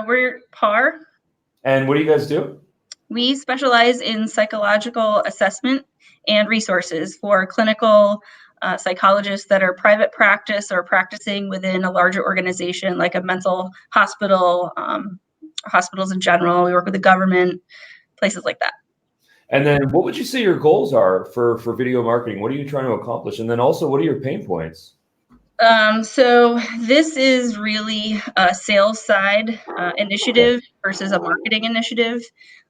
We're PAR. And what do you guys do? We specialize in psychological assessment and resources for clinical psychologists that are private practice or practicing within a larger organization like a mental hospital, hospitals in general. We work with the government, places like that. And then what would you say your goals are for video marketing? What are you trying to accomplish? And then also, what are your pain points? So this is really a sales side initiative versus a marketing initiative.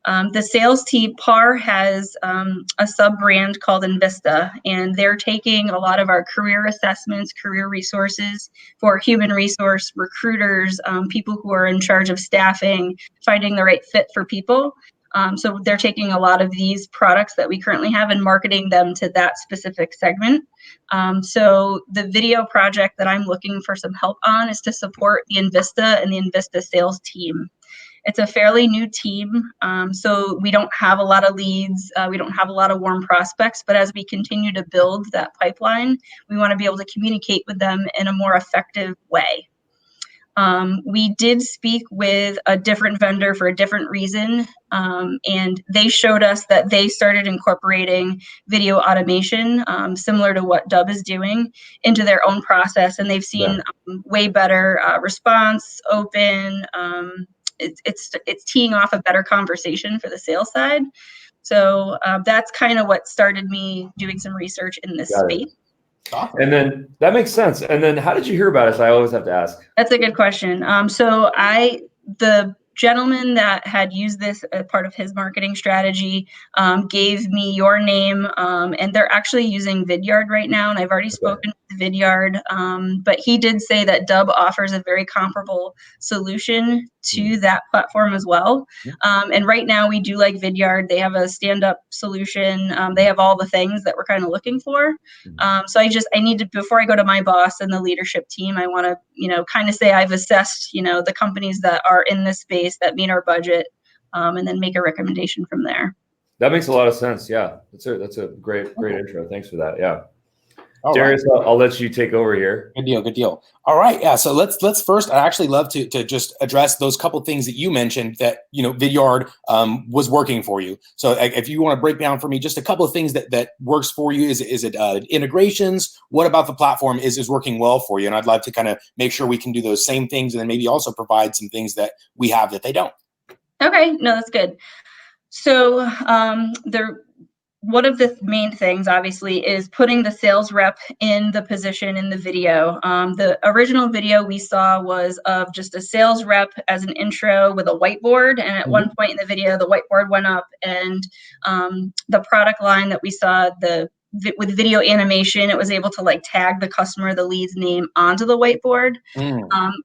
The sales team, PAR, has a sub-brand called Invista, and they're taking a lot of our career assessments, career resources for human resource recruiters, people who are in charge of staffing, finding the right fit for people. So they're taking a lot of these products that we currently have and marketing them to that specific segment. So the video project that I'm looking for some help on is to support the Invista and the Invista sales team. It's a fairly new team, so we don't have a lot of leads. We don't have a lot of warm prospects, but as we continue to build that pipeline, we want to be able to communicate with them in a more effective way. We did speak with a different vendor for a different reason, and they showed us that they started incorporating video automation, similar to what Dubb is doing, into their own process, and they've seen way better response, open. It's teeing off a better conversation for the sales side. So that's kind of what started me doing some research in this space. Awesome. And then that makes sense. And then how did you hear about us? I always have to ask. That's a good question. So the gentleman that had used this as part of his marketing strategy gave me your name, and they're actually using Vidyard right now, and I've already spoken with Vidyard, but he did say that Dubb offers a very comparable solution to that platform as well. And right now we do like Vidyard. They have a stand-up solution. They have all the things that we're kind of looking for. So I need to, before I go to my boss and the leadership team, I want to, kind of say I've assessed, the companies that are in this space that meet our budget, and then make a recommendation from there. That makes a lot of sense. Yeah, that's a great intro. Thanks for that. Yeah. Darius, right. I'll let you take over here. Good deal. All right, yeah. So let's first. I actually love to just address those couple things that you mentioned that Vidyard was working for you. So if you want to break down for me just a couple of things that works for you. Is it integrations? What about the platform is working well for you? And I'd love to kind of make sure we can do those same things, and then maybe also provide some things that we have that they don't. Okay, no, that's good. So one of the main things, obviously, is putting the sales rep in the position in the video. The original video we saw was of just a sales rep as an intro with a whiteboard. And at one point in the video, the whiteboard went up, and the product line that we saw, with video animation, it was able to tag the customer, the lead's name onto the whiteboard.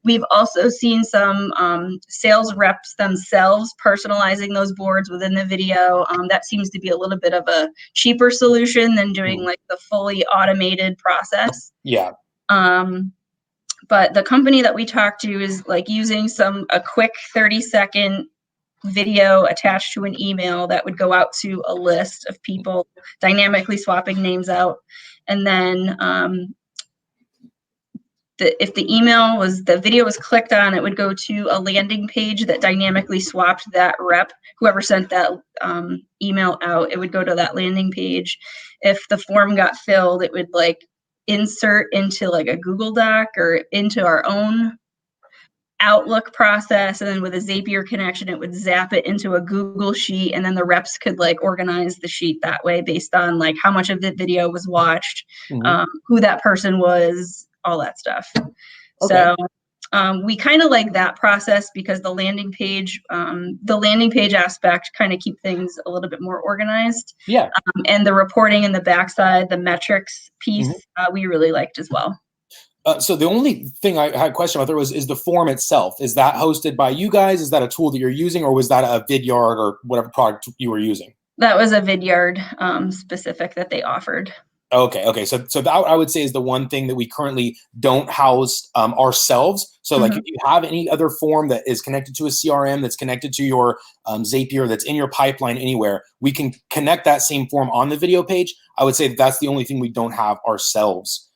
We've also seen some sales reps themselves personalizing those boards within the video. That seems to be a little bit of a cheaper solution than doing the fully automated process. Yeah. But the company that we talked to is using a quick 30-second video attached to an email that would go out to a list of people, dynamically swapping names out. And then if the video was clicked on, it would go to a landing page that dynamically swapped that rep, whoever sent that email out, it would go to that landing page. If the form got filled, it would insert into a Google Doc or into our own Outlook process, and then with a Zapier connection, it would zap it into a Google sheet, and then the reps could organize the sheet that way based on how much of the video was watched, who that person was, all that stuff. Okay. So we kind of like that process because the landing page aspect kind of keep things a little bit more organized. Yeah. And the reporting in the backside, the metrics piece, we really liked as well. So the only thing I had a question about there is the form itself. Is that hosted by you guys? Is that a tool that you're using, or was that a Vidyard or whatever product you were using? That was a Vidyard specific that they offered. Okay. So that I would say is the one thing that we currently don't house ourselves. So if you have any other form that is connected to a CRM, that's connected to your Zapier, that's in your pipeline anywhere, we can connect that same form on the video page. I would say that's the only thing we don't have ourselves.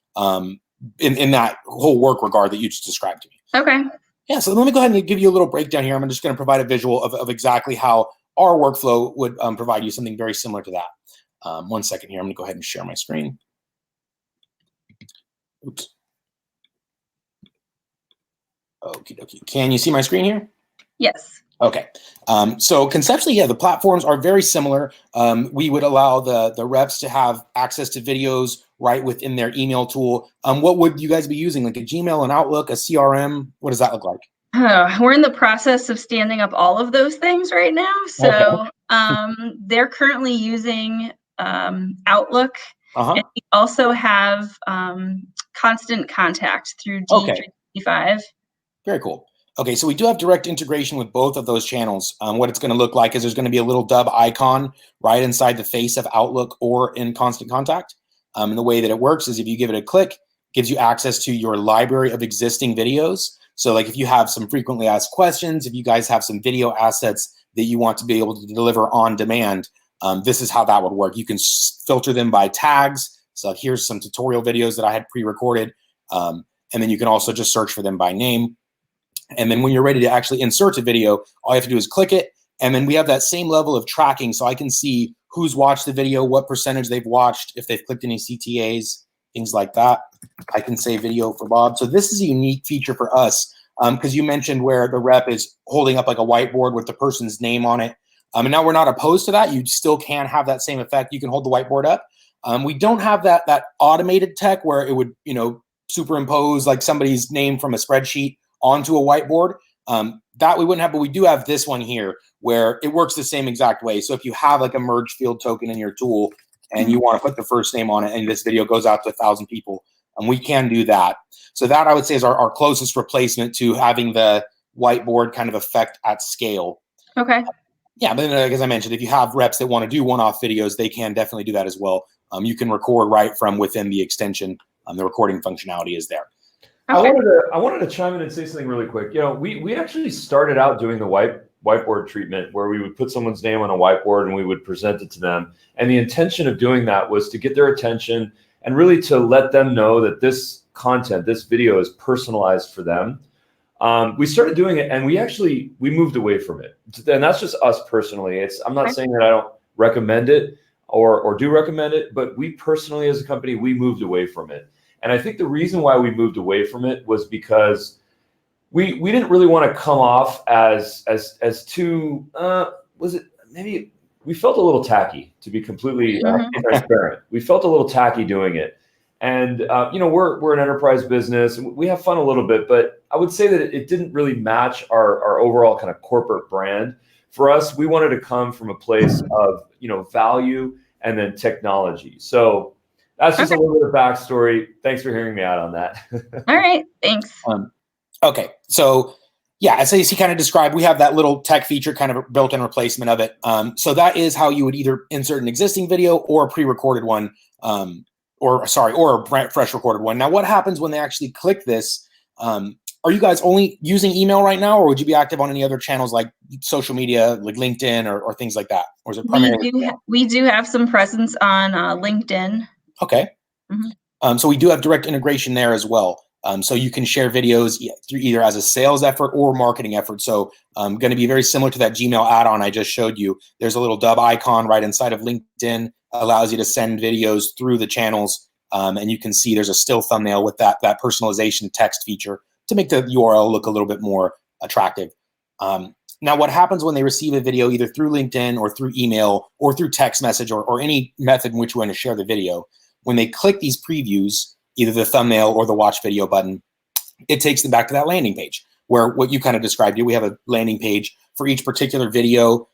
In that whole work regard that you just described to me. Okay. Yeah, so let me go ahead and give you a little breakdown here. I'm just going to provide a visual of exactly how our workflow would provide you something very similar to that. 1 second here. I'm going to go ahead and share my screen. Oops. Okie dokie. Can you see my screen here? Yes. Okay. So conceptually, yeah, the platforms are very similar. We would allow the reps to have access to videos right within their email tool. What would you guys be using? Like a Gmail, an Outlook, a CRM? What does that look like? We're in the process of standing up all of those things right now. So they're currently using Outlook. And we also have constant contact through D365. Very cool. Okay, so we do have direct integration with both of those channels. What it's going to look like is there's going to be a little Dubb icon right inside the face of Outlook or in Constant Contact. And the way that it works is if you give it a click, it gives you access to your library of existing videos. So like if you have some frequently asked questions, if you guys have some video assets that you want to be able to deliver on demand, this is how that would work. You can filter them by tags. So here's some tutorial videos that I had pre-recorded. And then you can also just search for them by name. And then when you're ready to actually insert a video, all you have to do is click it. And then we have that same level of tracking. So I can see who's watched the video, what percentage they've watched, if they've clicked any CTAs, things like that. I can say video for Bob. So this is a unique feature for us because you mentioned where the rep is holding up like a whiteboard with the person's name on it. And now we're not opposed to that. You still can have that same effect. You can hold the whiteboard up. We don't have that automated tech where it would, superimpose like somebody's name from a spreadsheet onto a whiteboard. That we wouldn't have, but we do have this one here where it works the same exact way. So if you have like a merge field token in your tool and you want to put the first name on it and this video goes out to 1,000 people, we can do that. So that I would say is our closest replacement to having the whiteboard kind of effect at scale. Okay. Yeah, but then, as I mentioned, if you have reps that want to do one-off videos, they can definitely do that as well. You can record right from within the extension. The recording functionality is there. Okay. I wanted to chime in and say something really quick. We actually started out doing the whiteboard treatment where we would put someone's name on a whiteboard and we would present it to them. And the intention of doing that was to get their attention and really to let them know that this content, this video is personalized for them. We started doing it and we moved away from it. And that's just us personally. I'm not saying that I don't recommend it or do recommend it, but we personally as a company, we moved away from it. And I think the reason why we moved away from it was because we didn't really want to come off as too maybe we felt a little tacky, to be completely transparent. We felt a little tacky doing it. And we're an enterprise business and we have fun a little bit, but I would say that it didn't really match our overall kind of corporate brand. For us, we wanted to come from a place of value and then technology. So that's just a little bit of backstory. Thanks for hearing me out on that. All right. Thanks. Okay. So yeah, as you kind of described, we have that little tech feature kind of built-in replacement of it. So that is how you would either insert an existing video or a pre-recorded one, or a fresh recorded one. Now, what happens when they actually click this? Are you guys only using email right now, or would you be active on any other channels like social media, like LinkedIn or things like that? Or is it primarily? We do have some presence on LinkedIn. Okay. So we do have direct integration there as well. So you can share videos through either as a sales effort or marketing effort. So going to be very similar to that Gmail add-on I just showed you. There's a little Dubb icon right inside of LinkedIn, allows you to send videos through the channels. And you can see there's a still thumbnail with that personalization text feature to make the URL look a little bit more attractive. Now, what happens when they receive a video either through LinkedIn or through email or through text message or any method in which you want to share the video, when they click these previews, either the thumbnail or the watch video button, it takes them back to that landing page where what you kind of described here. We have a landing page for each particular video.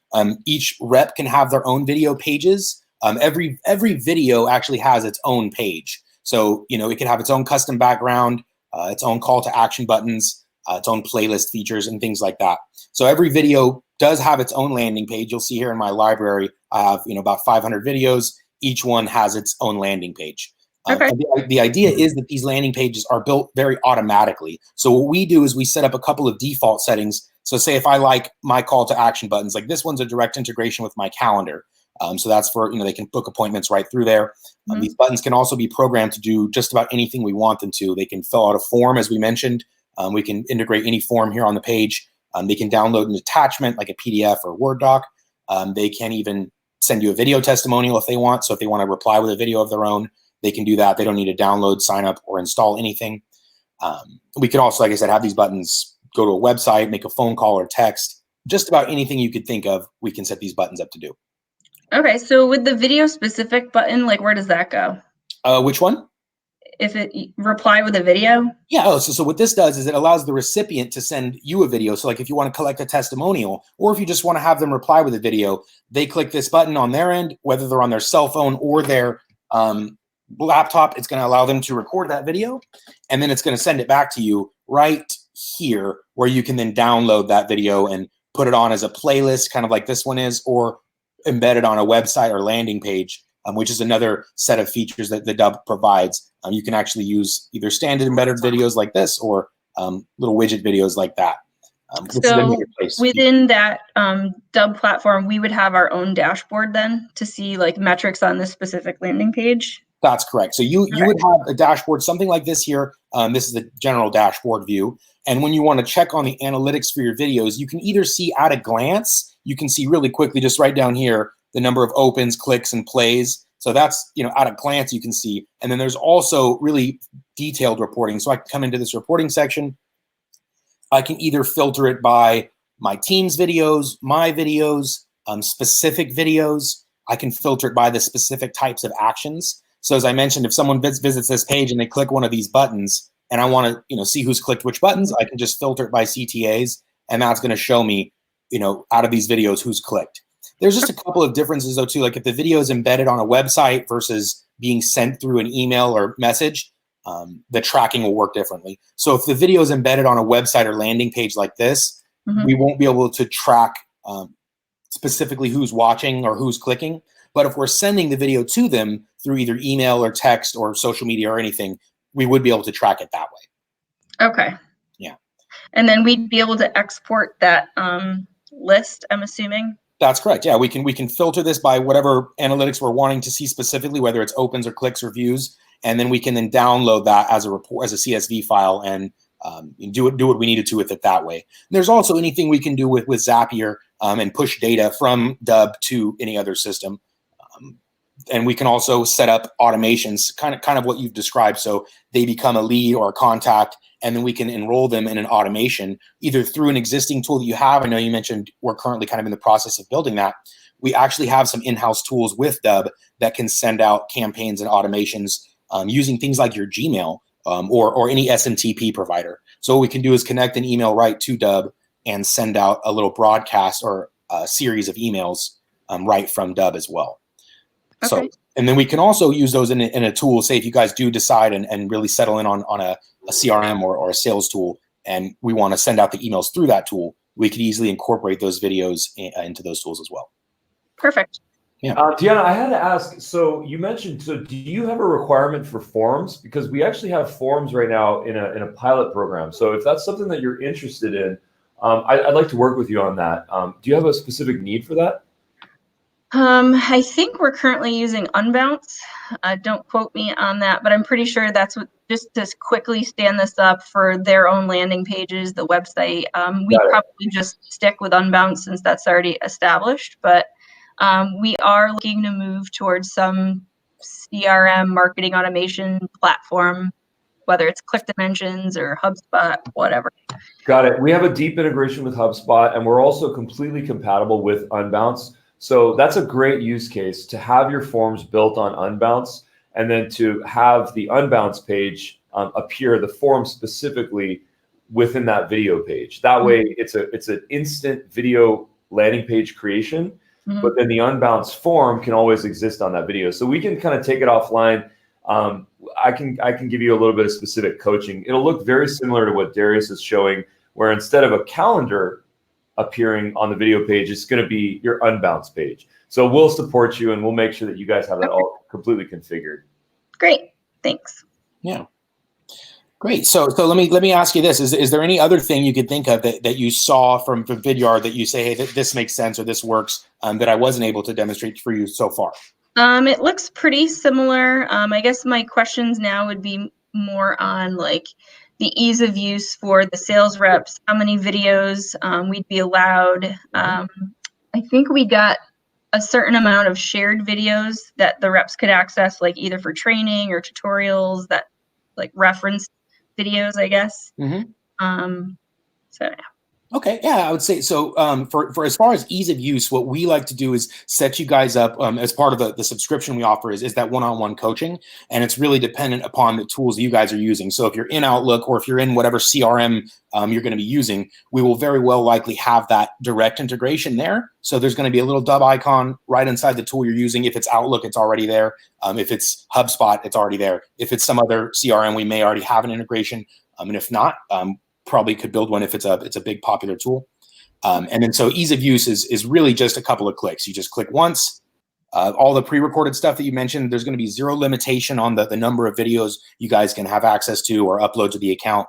Each rep can have their own video pages. Every video actually has its own page. So, it can have its own custom background, its own call to action buttons, its own playlist features and things like that. So every video does have its own landing page. You'll see here in my library, I have, about 500 videos. Each one has its own landing page. Okay. The idea is that these landing pages are built very automatically. So what we do is we set up a couple of default settings. So say if I like my call to action buttons, like this one's a direct integration with my calendar. So that's for, they can book appointments right through there. These buttons can also be programmed to do just about anything we want them to. They can fill out a form, as we mentioned. We can integrate any form here on the page. They can download an attachment like a PDF or Word doc. They can even send you a video testimonial if they want. So if they want to reply with a video of their own, they can do that. They don't need to download, sign up, or install anything. We can also, like I said, have these buttons go to a website, make a phone call or text. Just about anything you could think of, we can set these buttons up to do. Okay, so with the video specific button, like where does that go? Which one? If it reply with a video? Yeah. Oh, so what this does is it allows the recipient to send you a video. So like if you want to collect a testimonial, or if you just want to have them reply with a video, they click this button on their end, whether they're on their cell phone or their laptop. It's going to allow them to record that video, and then it's going to send it back to you right here, where you can then download that video and put it on as a playlist, kind of like this one is, or embed it on a website or landing page, which is another set of features that the Dubb provides. You can actually use either standard embedded videos like this or little widget videos like that. So within that Dubb platform, we would have our own dashboard then to see like metrics on this specific landing page? That's correct. So you would have a dashboard, something like this here. This is the general dashboard view. And when you want to check on the analytics for your videos, you can either see at a glance, you can see really quickly just right down here, the number of opens, clicks, and plays. So that's, at a glance you can see. And then there's also really detailed reporting. So I can come into this reporting section. I can either filter it by my team's videos, my videos, specific videos. I can filter it by the specific types of actions. So as I mentioned, if someone visits this page and they click one of these buttons, and I want to, see who's clicked which buttons, I can just filter it by CTAs, and that's going to show me, out of these videos who's clicked. There's just a couple of differences though too. Like if the video is embedded on a website versus being sent through an email or message, the tracking will work differently. So if the video is embedded on a website or landing page like this, we won't be able to track specifically who's watching or who's clicking. But if we're sending the video to them through either email or text or social media or anything, we would be able to track it that way. Okay. Yeah. And then we'd be able to export that list, I'm assuming? That's correct. Yeah, we can filter this by whatever analytics we're wanting to see specifically, whether it's opens or clicks or views, and then we can then download that as a report, as a CSV file, and do what we needed to with it that way. And there's also anything we can do with Zapier and push data from Dubb to any other system. And we can also set up automations, kind of what you've described. So they become a lead or a contact, and then we can enroll them in an automation, either through an existing tool that you have. I know you mentioned we're currently kind of in the process of building that. We actually have some in-house tools with Dubb that can send out campaigns and automations using things like your Gmail or any SMTP provider. So what we can do is connect an email right to Dubb and send out a little broadcast or a series of emails right from Dubb as well. Okay. So, and then we can also use those in a tool. Say if you guys do decide and really settle in on a CRM or a sales tool, and we want to send out the emails through that tool, we could easily incorporate those videos into those tools as well. Perfect. Yeah. Deanna, I had to ask, so you mentioned, so do you have a requirement for forms? Because we actually have forms right now in a pilot program. So if that's something that you're interested in, I'd like to work with you on that. Do you have a specific need for that? I think we're currently using Unbounce. Don't quote me on that, but I'm pretty sure that's what, just to quickly stand this up for their own landing pages, the website. We probably just stick with Unbounce since that's already established, but we are looking to move towards some CRM marketing automation platform, whether it's Click Dimensions or HubSpot, whatever. Got it. We have a deep integration with HubSpot, and we're also completely compatible with Unbounce. So that's a great use case to have your forms built on Unbounce, and then to have the Unbounce page appear, the form specifically within that video page. That way, it's an instant video landing page creation, but then the Unbounce form can always exist on that video. So we can kind of take it offline. I can give you a little bit of specific coaching. It'll look very similar to what Darius is showing, where instead of a calendar appearing on the video page, it's going to be your Unbounce page. So we'll support you, and we'll make sure that you guys have that all completely configured. Great, thanks. Yeah, great. So let me ask you this: is there any other thing you could think of that you saw from Vidyard that you say, hey, this makes sense or this works, that I wasn't able to demonstrate for you so far? It looks pretty similar. I guess my questions now would be more on like the ease of use for the sales reps, how many videos we'd be allowed. I think we got a certain amount of shared videos that the reps could access, like either for training or tutorials that like reference videos, I guess. So yeah. Okay, yeah, I would say so. For as far as ease of use, what we like to do is set you guys up as part of the subscription we offer is that one-on-one coaching, and it's really dependent upon the tools that you guys are using. So if you're in Outlook or if you're in whatever CRM you're going to be using, we will very well likely have that direct integration there. So there's going to be a little Dubb icon right inside the tool you're using. If it's Outlook, it's already there. If it's HubSpot, it's already there. If it's some other CRM, we may already have an integration. And if not, probably could build one if it's a big popular tool. And then so ease of use is really just a couple of clicks. You just click once. All the pre-recorded stuff that you mentioned, there's going to be zero limitation on the number of videos you guys can have access to or upload to the account.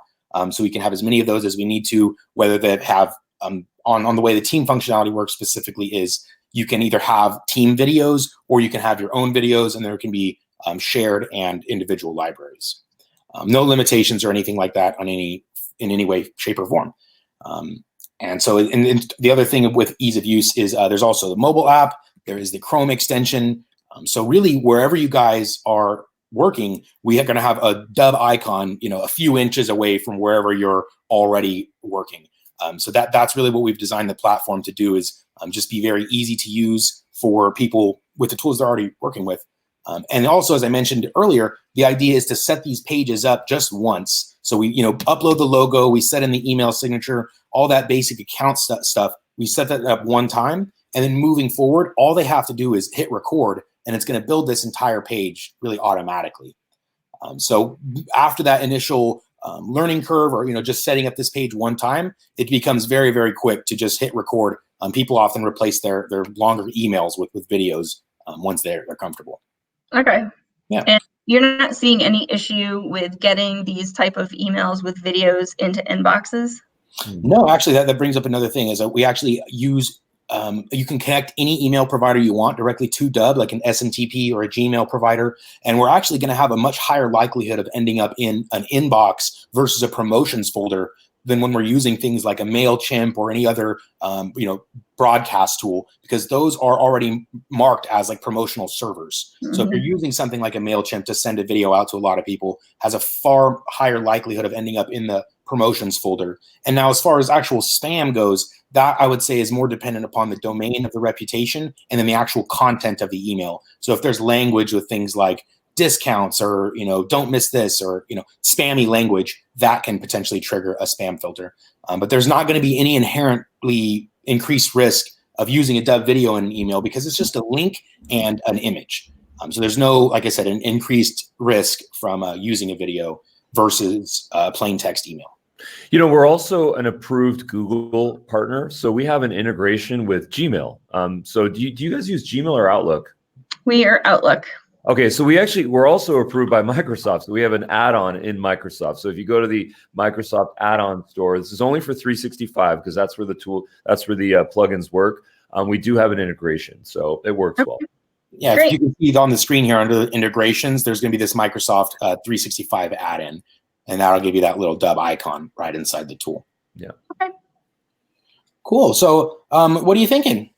So we can have as many of those as we need to, whether they have on the way the team functionality works specifically is you can either have team videos or you can have your own videos, and there can be shared and individual libraries. No limitations or anything like that on in any way, shape, or form. And so and the other thing with ease of use is there's also the mobile app. There is the Chrome extension. So really, wherever you guys are working, we are going to have a Dubb icon, a few inches away from wherever you're already working. So that's really what we've designed the platform to do is just be very easy to use for people with the tools they're already working with. And also, as I mentioned earlier, the idea is to set these pages up just once. So we, upload the logo, we set in the email signature, all that basic account stuff. We set that up one time, and then moving forward, all they have to do is hit record, and it's going to build this entire page really automatically. So after that initial learning curve, or just setting up this page one time, it becomes very, very quick to just hit record. People often replace their longer emails with videos once they're comfortable. Okay. Yeah. And you're not seeing any issue with getting these type of emails with videos into inboxes? No, actually, that brings up another thing is that we actually use, you can connect any email provider you want directly to Dubb, like an SMTP or a Gmail provider. And we're actually going to have a much higher likelihood of ending up in an inbox versus a promotions folder than when we're using things like a MailChimp or any other, broadcast tool, because those are already marked as like promotional servers. So if you're using something like a MailChimp to send a video out to a lot of people, has a far higher likelihood of ending up in the promotions folder. And now as far as actual spam goes, that I would say is more dependent upon the domain of the reputation and then the actual content of the email. So if there's language with things like discounts or, don't miss this or, spammy language, that can potentially trigger a spam filter. But there's not going to be any inherently increased risk of using a Dubb video in an email because it's just a link and an image. So there's no, like I said, an increased risk from using a video versus plain text email. We're also an approved Google partner, so we have an integration with Gmail. So do you guys use Gmail or Outlook? We are Outlook. Okay, so we're also approved by Microsoft. So we have an add-on in Microsoft. So if you go to the Microsoft add-on store, this is only for 365 because that's where the plugins work. We do have an integration, so it works well. Yeah, if you can see on the screen here under the integrations, there's going to be this Microsoft 365 add-in, and that'll give you that little Dubb icon right inside the tool. Yeah. Okay. Cool. So what are you thinking?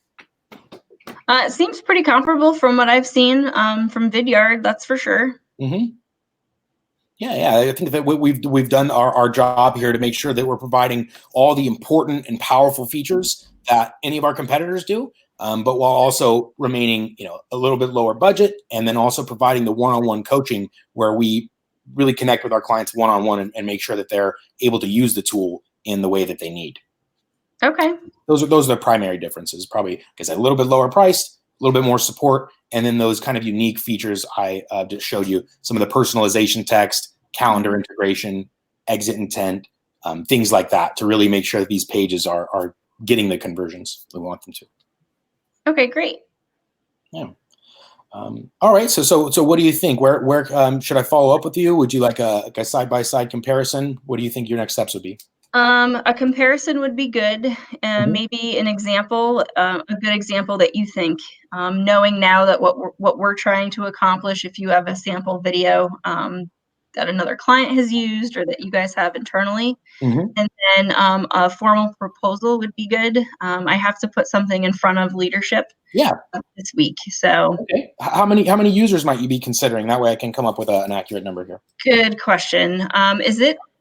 It seems pretty comparable from what I've seen from Vidyard, that's for sure. Mm-hmm. Yeah. I think that we've done our job here to make sure that we're providing all the important and powerful features that any of our competitors do, but while also remaining, a little bit lower budget, and then also providing the one-on-one coaching where we really connect with our clients one-on-one and make sure that they're able to use the tool in the way that they need. Okay. Those are the primary differences. Probably because a little bit lower priced, a little bit more support, and then those kind of unique features I just showed you. Some of the personalization text, calendar integration, exit intent, things like that, to really make sure that these pages are getting the conversions we want them to. Okay, great. Yeah. All right. So what do you think? Where should I follow up with you? Would you like a side-by-side comparison? What do you think your next steps would be? A comparison would be good, and maybe an example, a good example that you think, knowing now that what we're trying to accomplish. If you have a sample video, that another client has used or that you guys have internally. Mhm. And then a formal proposal would be good. I have to put something in front of leadership Yeah. this week. So Okay. How many users might you be considering? That way I can come up with an accurate number here. good question.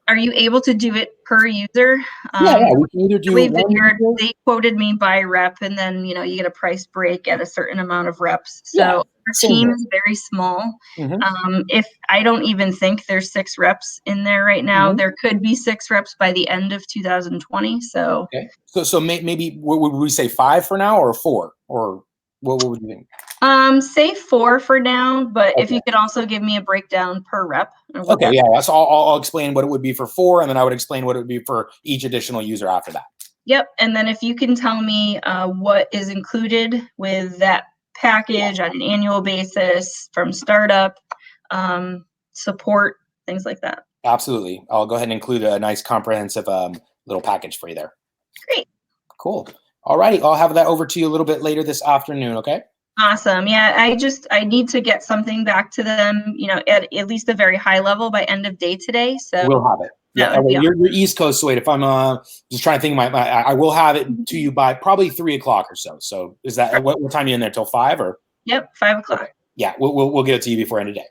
Are you able to do it per user? Yeah, we can either The do way one Vineyard, user. they quoted me by rep, and then you get a price break at a certain amount of reps. So Yeah, our same team here. is very small. Mhm. If I don't even think there's 6 reps in there right now, Mhm. there could be 6 reps by the end of 2020. So Okay. So maybe would we say 5 for now or 4 or what would you think? say 4 for now, but if Okay. you could also give me a breakdown per rep and what Okay, that. yeah. So I'll explain what it would be for 4, and then I would explain what it would be for each additional user after that. Yep, and then if you can tell me what is included with that package on an annual basis from startup, support, things like that. Absolutely. I'll go ahead and include a nice comprehensive little package for you there. Great. Cool. All righty. I'll have that over to you a little bit later this afternoon, okay? Awesome. Yeah, I need to get something back to them, at least a very high level by end of day today. So We'll have it. Yeah, that would be you're East Coast, so wait, if I'm just trying to think, I will have it to you by probably 3 o'clock or so. So is that what time are you in there till 5 or? Yep, 5 o'clock. Yeah, we'll get it to you before end of day.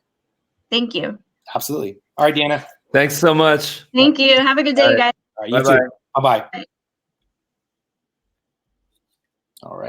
Thank you. Absolutely. All right, Deanna. Thanks so much. Thank you. Have a good day, All you right. guys. All right, you Bye-bye. too. Bye-bye. Bye. All right.